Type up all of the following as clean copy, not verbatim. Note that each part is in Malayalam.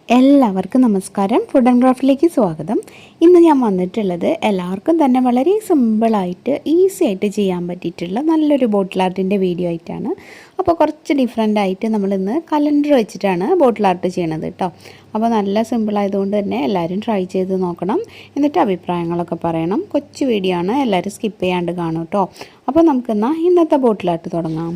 എല്ലാവർക്കും നമസ്കാരം. ഫുഡ് ആൻഡ് ക്രാഫ്റ്റിലേക്ക് സ്വാഗതം. ഇന്ന് ഞാൻ വന്നിട്ടുള്ളത് എല്ലാവർക്കും തന്നെ വളരെ സിമ്പിളായിട്ട് ഈസി ആയിട്ട് ചെയ്യാൻ പറ്റിയിട്ടുള്ള നല്ലൊരു ബോട്ടിൽ ആർട്ടിൻ്റെ വീഡിയോ ആയിട്ടാണ്. അപ്പോൾ കുറച്ച് ഡിഫറെൻ്റ് ആയിട്ട് നമ്മളിന്ന് കലണ്ടർ വെച്ചിട്ടാണ് ബോട്ടിൽ ആർട്ട് ചെയ്യണത് കേട്ടോ. അപ്പോൾ നല്ല സിമ്പിളായതുകൊണ്ട് തന്നെ എല്ലാവരും ട്രൈ ചെയ്ത് നോക്കണം. എന്നിട്ട് അഭിപ്രായങ്ങളൊക്കെ പറയണം. കൊച്ചു വീഡിയോ ആണ്, എല്ലാവരും സ്കിപ്പ് ചെയ്യാണ്ട് കാണും കേട്ടോ. അപ്പോൾ നമുക്കെന്നാൽ ഇന്നത്തെ ബോട്ടിൽ ആർട്ട് തുടങ്ങാം.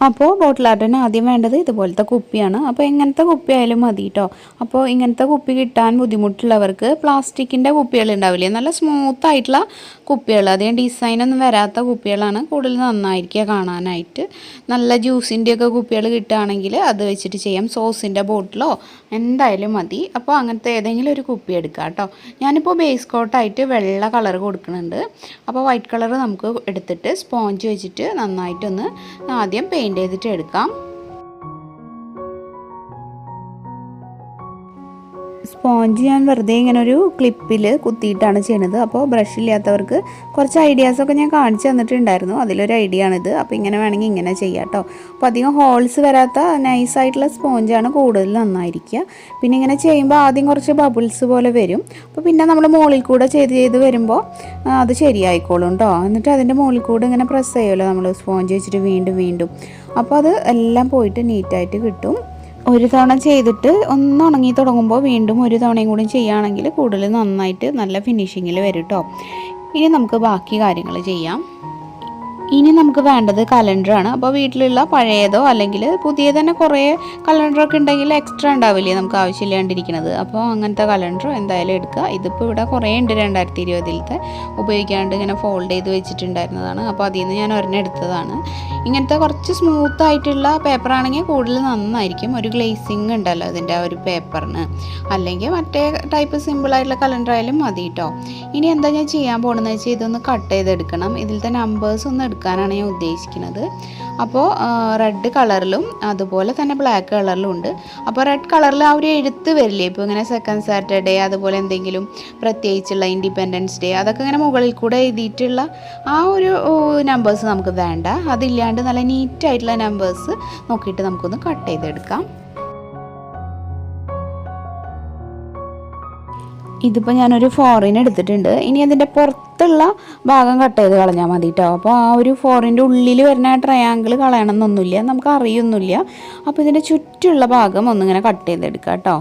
അപ്പോൾ ബോട്ടിൽ ആർട്ടിന് ആദ്യം വേണ്ടത് ഇതുപോലത്തെ കുപ്പിയാണ്. അപ്പോൾ എങ്ങനത്തെ കുപ്പി ആയാലും മതി കേട്ടോ. അപ്പോൾ ഇങ്ങനത്തെ കുപ്പി കിട്ടാൻ ബുദ്ധിമുട്ടുള്ളവർക്ക് പ്ലാസ്റ്റിക്കിൻ്റെ കുപ്പികൾ ഉണ്ടാവില്ലേ, നല്ല സ്മൂത്ത് ആയിട്ടുള്ള കുപ്പികൾ, അധികം ഡിസൈനൊന്നും വരാത്ത കുപ്പികളാണ് കൂടുതൽ നന്നായിരിക്കുക കാണാനായിട്ട്. നല്ല ജ്യൂസിൻ്റെയൊക്കെ കുപ്പികൾ കിട്ടുകയാണെങ്കിൽ അത് വെച്ചിട്ട് ചെയ്യാം. സോസിൻ്റെ ബോട്ടിലോ എന്തായാലും മതി. അപ്പോൾ അങ്ങനത്തെ ഏതെങ്കിലും ഒരു കുപ്പി എടുക്കുക കേട്ടോ. ഞാനിപ്പോൾ ബേസ് കോട്ടായിട്ട് വെള്ള കളർ കൊടുക്കുന്നുണ്ട്. അപ്പോൾ വൈറ്റ് കളർ നമുക്ക് എടുത്തിട്ട് സ്പോഞ്ച് വെച്ചിട്ട് നന്നായിട്ടൊന്ന് ആദ്യം പെയിൻറ്റ് ചെയ്തിട്ട് എടുക്കാം. സ്പോഞ്ച് ഞാൻ വെറുതെ ഇങ്ങനെ ഒരു ക്ലിപ്പിൽ കുത്തിയിട്ടാണ് ചെയ്യുന്നത്. അപ്പോൾ ബ്രഷ് ഇല്ലാത്തവർക്ക് കുറച്ച് ഐഡിയാസൊക്കെ ഞാൻ കാണിച്ചു തന്നിട്ടുണ്ടായിരുന്നു. അതിലൊരു ഐഡിയ ആണിത്. അപ്പോൾ ഇങ്ങനെ വേണമെങ്കിൽ ഇങ്ങനെ ചെയ്യാം കേട്ടോ. അപ്പോൾ അധികം ഹോൾസ് വരാത്ത നൈസായിട്ടുള്ള സ്പോഞ്ചാണ് കൂടുതൽ നന്നായിരിക്കുക. പിന്നെ ഇങ്ങനെ ചെയ്യുമ്പോൾ ആദ്യം കുറച്ച് ബബിൾസ് പോലെ വരും. അപ്പോൾ പിന്നെ നമ്മൾ മുകളിൽ കൂടെ ചെയ്ത് വരുമ്പോൾ അത് ശരിയായിക്കോളും കേട്ടോ. എന്നിട്ട് അതിൻ്റെ മുകളിൽ കൂടെ ഇങ്ങനെ പ്രസ് ചെയ്യുമല്ലോ നമ്മൾ സ്പോഞ്ച് വെച്ചിട്ട് വീണ്ടും. അപ്പോൾ അത് എല്ലാം പോയിട്ട് നീറ്റായിട്ട് കിട്ടും. ഒരു തവണ ചെയ്തിട്ട് ഒന്ന് ഉണങ്ങി തുടങ്ങുമ്പോൾ വീണ്ടും ഒരു തവണയും കൂടി ചെയ്യുകയാണെങ്കിൽ കൂടുതൽ നന്നായിട്ട് നല്ല ഫിനിഷിങ്ങിൽ വരും കേട്ടോ. ഇനി നമുക്ക് ബാക്കി കാര്യങ്ങൾ ചെയ്യാം. ഇനി നമുക്ക് വേണ്ടത് കലണ്ടറാണ്. അപ്പോൾ വീട്ടിലുള്ള പഴയതോ അല്ലെങ്കിൽ പുതിയ തന്നെ കുറേ കലണ്ടറൊക്കെ ഉണ്ടെങ്കിൽ എക്സ്ട്രാ ഉണ്ടാവില്ലേ നമുക്ക് ആവശ്യമില്ലാണ്ടിരിക്കുന്നത്. അപ്പോൾ അങ്ങനത്തെ കലണ്ടർ എന്തായാലും എടുക്കുക. ഇതിപ്പോൾ ഇവിടെ കുറേ ഉണ്ട്, 2020 ഉപയോഗിക്കാണ്ട് ഇങ്ങനെ ഫോൾഡ് ചെയ്ത് വെച്ചിട്ടുണ്ടായിരുന്നതാണ്. അപ്പോൾ അതിൽ നിന്ന് ഞാൻ ഒരെണ്ണം എടുത്തതാണ്. ഇങ്ങനത്തെ കുറച്ച് സ്മൂത്ത് ആയിട്ടുള്ള പേപ്പറാണെങ്കിൽ കൂടുതൽ നന്നായിരിക്കും. ഒരു ഗ്ലേസിങ് ഉണ്ടല്ലോ അതിൻ്റെ ആ ഒരു പേപ്പറിന്. അല്ലെങ്കിൽ മറ്റേ ടൈപ്പ് സിമ്പിളായിട്ടുള്ള കലണ്ടർ ആയാലും മതി കേട്ടോ. ഇനി എന്താ ഞാൻ ചെയ്യാൻ പോകണമെന്ന് വെച്ചാൽ ഇതൊന്ന് കട്ട് ചെയ്തെടുക്കണം. ഇതിലത്തെ നമ്പേഴ്സ് ഒന്ന് എടുക്കാനാണ് ഞാൻ ഉദ്ദേശിക്കുന്നത്. അപ്പോൾ റെഡ് കളറിലും അതുപോലെ തന്നെ ബ്ലാക്ക് കളറിലും ഉണ്ട്. അപ്പോൾ റെഡ് കളറിൽ ആ ഒരു എഴുത്ത് വരില്ലേ, ഇപ്പോൾ ഇങ്ങനെ സെക്കൻഡ് സാറ്റർഡേ അതുപോലെ എന്തെങ്കിലും പ്രത്യേകിച്ചുള്ള ഇൻഡിപെൻഡൻസ് ഡേ അതൊക്കെ ഇങ്ങനെ മുകളിൽ കൂടെ എഴുതിയിട്ടുള്ള ആ ഒരു നമ്പേഴ്സ് നമുക്ക് വേണ്ട. അതില്ലാണ്ട് നല്ല നീറ്റായിട്ടുള്ള നമ്പേഴ്സ് നോക്കിയിട്ട് നമുക്കൊന്ന് കട്ട് ചെയ്തെടുക്കാം. ഇതിപ്പോൾ ഞാനൊരു 4 എടുത്തിട്ടുണ്ട്. ഇനി അതിൻ്റെ പുറത്തുള്ള ഭാഗം കട്ട് ചെയ്ത് കളഞ്ഞാൽ മതി കേട്ടോ. അപ്പോൾ ആ ഒരു 4 ഉള്ളിൽ വരുന്ന ട്രയാങ്കിൾ കളയണമെന്നൊന്നുമില്ല, നമുക്ക് അറിയൊന്നുമില്ല. അപ്പോൾ ഇതിൻ്റെ ചുറ്റുള്ള ഭാഗം ഒന്നിങ്ങനെ കട്ട് ചെയ്തെടുക്കാം കേട്ടോ.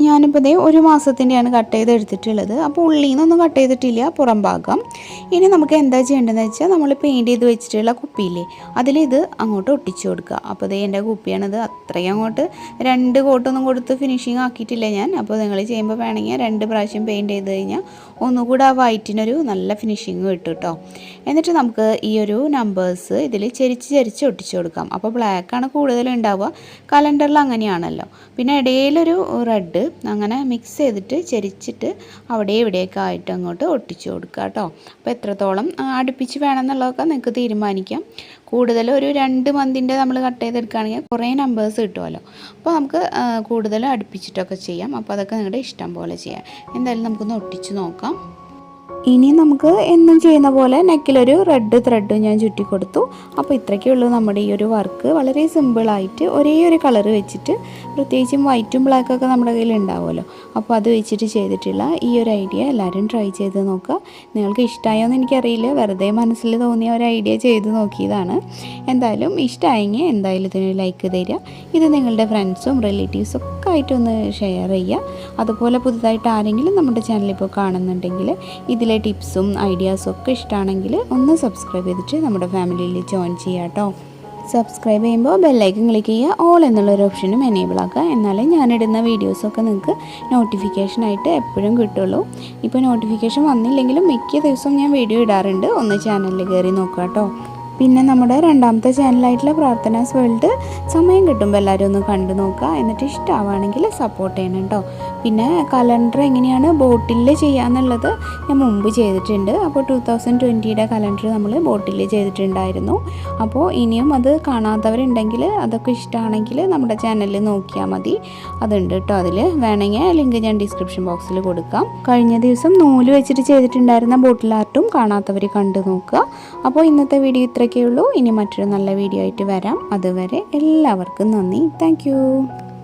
ഞാനിപ്പോൾ ഇതേ 1 മാസത്തിൻ്റെയാണ് കട്ട് ചെയ്തെടുത്തിട്ടുള്ളത്. അപ്പോൾ ഉള്ളിൽ നിന്നൊന്നും കട്ട് ചെയ്തിട്ടില്ല, പുറം ഭാഗം. ഇനി നമുക്ക് എന്താ ചെയ്യേണ്ടതെന്ന് വെച്ചാൽ നമ്മൾ പെയിൻറ്റ് ചെയ്ത് വെച്ചിട്ടുള്ള കുപ്പിയില്ലേ അതിലിത് അങ്ങോട്ട് ഒട്ടിച്ചു കൊടുക്കുക. അപ്പോൾ ഇതേ എൻ്റെ കുപ്പിയാണിത്. അത്രയും അങ്ങോട്ട് 2 കോട്ടൊന്നും കൊടുത്ത് ഫിനിഷിങ് ആക്കിയിട്ടില്ല ഞാൻ. അപ്പോൾ നിങ്ങൾ ചെയ്യുമ്പോൾ വേണമെങ്കിൽ 2 പ്രാവശ്യം പെയിൻറ്റ് ചെയ്ത് കഴിഞ്ഞാൽ ഒന്നുകൂടെ ആ വൈറ്റിനൊരു നല്ല ഫിനിഷിങ് കിട്ടും കേട്ടോ. എന്നിട്ട് നമുക്ക് ഈ ഒരു നമ്പേഴ്സ് ഇതിൽ ചെരിച്ച് ഒട്ടിച്ചു കൊടുക്കാം. അപ്പോൾ ബ്ലാക്കാണ് കൂടുതൽ ഉണ്ടാവുക, കലണ്ടറിൽ അങ്ങനെയാണല്ലോ. പിന്നെ ഇടയിലൊരു റെഡ്, അങ്ങനെ മിക്സ് ചെയ്തിട്ട് ചെരിച്ചിട്ട് അവിടെ ഇവിടെയൊക്കെ ആയിട്ട് അങ്ങോട്ട് ഒട്ടിച്ചു കൊടുക്കുക കേട്ടോ. അപ്പോൾ എത്രത്തോളം അടുപ്പിച്ച് വേണമെന്നുള്ളതൊക്കെ നിങ്ങൾക്ക് തീരുമാനിക്കാം. കൂടുതൽ ഒരു 2 മന്തിൻ്റെ നമ്മൾ കട്ട് ചെയ്തെടുക്കുകയാണെങ്കിൽ കുറേ നമ്പേഴ്സ് കിട്ടുമല്ലോ. അപ്പോൾ നമുക്ക് കൂടുതൽ അടുപ്പിച്ചിട്ടൊക്കെ ചെയ്യാം. അപ്പോൾ അതൊക്കെ നിങ്ങളുടെ ഇഷ്ടം പോലെ ചെയ്യാം. എന്തായാലും നമുക്കൊന്ന് ഒട്ടിച്ച് നോക്കാം. ഇനി നമുക്ക് എന്നും ചെയ്യുന്ന പോലെ നെക്കിലൊരു റെഡ് ത്രെഡ് ഞാൻ ചുറ്റി കൊടുത്തു. അപ്പോൾ ഇത്രയ്ക്കേ ഉള്ളൂ നമ്മുടെ ഈ ഒരു വർക്ക്. വളരെ സിമ്പിളായിട്ട് ഒരേ ഒരു കളർ വെച്ചിട്ട്, പ്രത്യേകിച്ചും വൈറ്റും ബ്ലാക്കൊക്കെ നമ്മുടെ കയ്യിൽ ഉണ്ടാവുമല്ലോ, അപ്പോൾ അത് വെച്ചിട്ട് ചെയ്തിട്ടുള്ള ഈ ഒരു ഐഡിയ എല്ലാവരും ട്രൈ ചെയ്ത് നോക്കുക. നിങ്ങൾക്ക് ഇഷ്ടമായോ എന്ന് എനിക്കറിയില്ല, വെറുതെ മനസ്സിൽ തോന്നിയ ഒരു ഐഡിയ ചെയ്ത് നോക്കിയതാണ്. എന്തായാലും ഇഷ്ടമായെങ്കിൽ എന്തായാലും ഇതിന് ലൈക്ക് തരിക. ഇത് നിങ്ങളുടെ ഫ്രണ്ട്സും റിലേറ്റീവ്സും ഒക്കെ ആയിട്ടൊന്ന് ഷെയർ ചെയ്യുക. അതുപോലെ പുതുതായിട്ട് ആരെങ്കിലും നമ്മുടെ ചാനൽ ഇപ്പോൾ കാണുന്നുണ്ടെങ്കിൽ ഇതിലെ ടിപ്സും ഐഡിയാസും ഒക്കെ ഇഷ്ടമാണെങ്കിൽ ഒന്ന് സബ്സ്ക്രൈബ് ചെയ്തിട്ട് നമ്മുടെ ഫാമിലിയിൽ ജോയിൻ ചെയ്യുക കേട്ടോ. സബ്സ്ക്രൈബ് ചെയ്യുമ്പോൾ ബെല്ലൈക്കൺ ക്ലിക്ക് ചെയ്യുക, ഓൾ എന്നുള്ളൊരു ഓപ്ഷനും എനേബിൾ ആക്കുക. എന്നാലേ ഞാനിടുന്ന വീഡിയോസൊക്കെ നിങ്ങൾക്ക് നോട്ടിഫിക്കേഷനായിട്ട് എപ്പോഴും കിട്ടുള്ളൂ. ഇപ്പോൾ നോട്ടിഫിക്കേഷൻ വന്നില്ലെങ്കിലും മിക്ക ദിവസവും ഞാൻ വീഡിയോ ഇടാറുണ്ട്. ഒന്ന് ചാനലിൽ കയറി നോക്കുക കേട്ടോ. പിന്നെ നമ്മുടെ രണ്ടാമത്തെ ചാനലായിട്ടുള്ള പ്രാർത്ഥനാസ് വേൾഡ് സമയം കിട്ടുമ്പോൾ എല്ലാവരും ഒന്ന് കണ്ടു നോക്കുക. എന്നിട്ട് ഇഷ്ടമാവുകയാണെങ്കിൽ സപ്പോർട്ട് ചെയ്യണം കേട്ടോ. പിന്നെ കലണ്ടർ എങ്ങനെയാണ് ബോട്ടിൽ ചെയ്യാന്നുള്ളത് ഞാൻ മുമ്പ് ചെയ്തിട്ടുണ്ട്. അപ്പോൾ 2020 കലണ്ടർ നമ്മൾ ബോട്ടിൽ ചെയ്തിട്ടുണ്ടായിരുന്നു. അപ്പോൾ ഇനിയും അത് കാണാത്തവരുണ്ടെങ്കിൽ അതൊക്കെ ഇഷ്ടമാണെങ്കിൽ നമ്മുടെ ചാനലിൽ നോക്കിയാൽ മതി. അതുണ്ട് കേട്ടോ. അതിൽ വേണമെങ്കിൽ ലിങ്ക് ഞാൻ ഡിസ്ക്രിപ്ഷൻ ബോക്സിൽ കൊടുക്കാം. കഴിഞ്ഞ ദിവസം നൂല് വെച്ചിട്ട് ചെയ്തിട്ടുണ്ടായിരുന്ന ബോട്ടിൽ ആർട്ടും കാണാത്തവർ കണ്ടു നോക്കുക. അപ്പോൾ ഇന്നത്തെ വീഡിയോ ഇത്രയൊക്കെ ഉള്ളൂ. ഇനി മറ്റൊരു നല്ല വീഡിയോ ആയിട്ട് വരാം. അതുവരെ എല്ലാവർക്കും നന്ദി. താങ്ക്